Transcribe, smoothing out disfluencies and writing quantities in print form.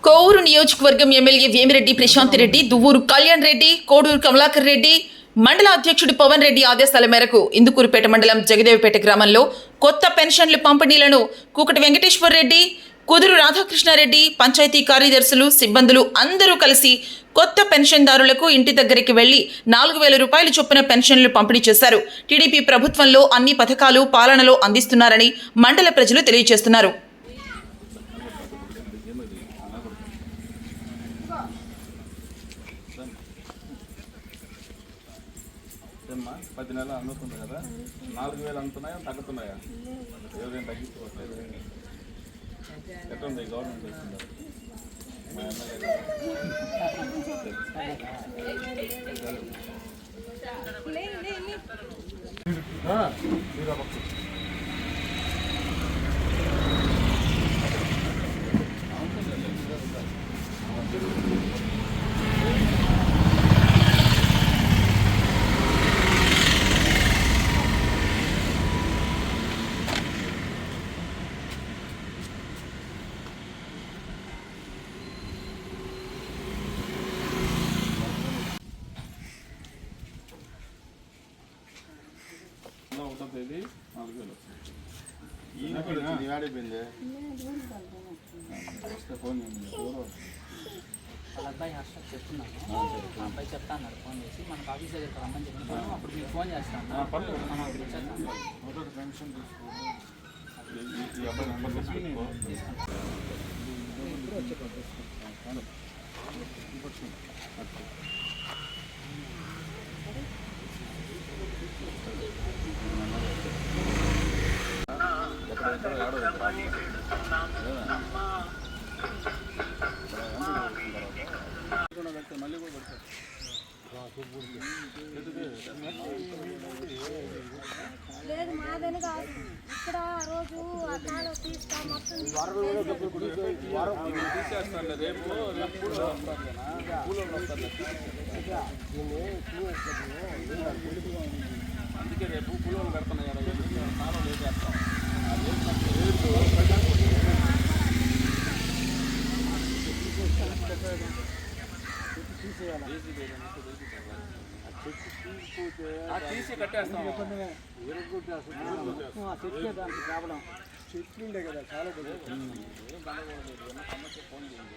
కోవూరు నియోజకవర్గం ఎమ్మెల్యే వేమిరెడ్డి ప్రశాంత్ రెడ్డి, దువ్వూరు కళ్యాణ్ రెడ్డి, కోడూరు కమలాకర్ రెడ్డి, మండల అధ్యక్షుడు పవన్ రెడ్డి ఆదేశాల మేరకు ఇందుకూరుపేట మండలం జగదేవిపేట గ్రామంలో కొత్త పెన్షన్ల పంపిణీలను కూకటి వెంకటేశ్వర్ రెడ్డి, కుదురు రాధాకృష్ణారెడ్డి, పంచాయతీ కార్యదర్శులు, సిబ్బందులు అందరూ కలిసి కొత్త పెన్షన్దారులకు ఇంటి దగ్గరికి వెళ్లి 4,000 రూపాయల చొప్పున పెన్షన్లు పంపిణీ చేశారు. టీడీపీ ప్రభుత్వంలో అన్ని పథకాలు పాలనలో అందిస్తున్నారని మండల ప్రజలు తెలియజేస్తున్నారు. పది నెలలు అందుతుంది కదా, 4,000 అందుతున్నాయా తగ్గుతున్నాయా? ఎవరైనా తగ్గించుకోవట్లేదు. ఎట్లా ఉంది గవర్నమెంట్ చేస్తున్నారు? మా తేదీ 4,000 వస్తే ఫోన్ చేయండి. వాళ్ళ అబ్బాయి హర్ష చెప్తున్నాను, ఆ అబ్బాయి చెప్తా అన్నాడు ఫోన్ చేసి మనకు ఆఫీస్ దగ్గరికి రమ్మని చెప్తున్నాను. అప్పుడు మీకు ఫోన్ చేస్తాను. మొదటి పెన్షన్ తీసుకో, ఈ అబ్బాయి నెంబర్ తీసుకో. మళ్ళీ కూడా లేదు మాదని కాదు, ఇక్కడ రోజు అద్దాలు తీస్తా మొత్తం తీసేస్తాను. రేపు అందుకే రేపు కూలోళ్ళు పెడుతున్నాయి కదా, కాలం వేసేస్తాం. తీసి కట్టేస్తాం. చెట్లు ఉండే కదా చాలా సమస్య ఫోన్ చేయండి.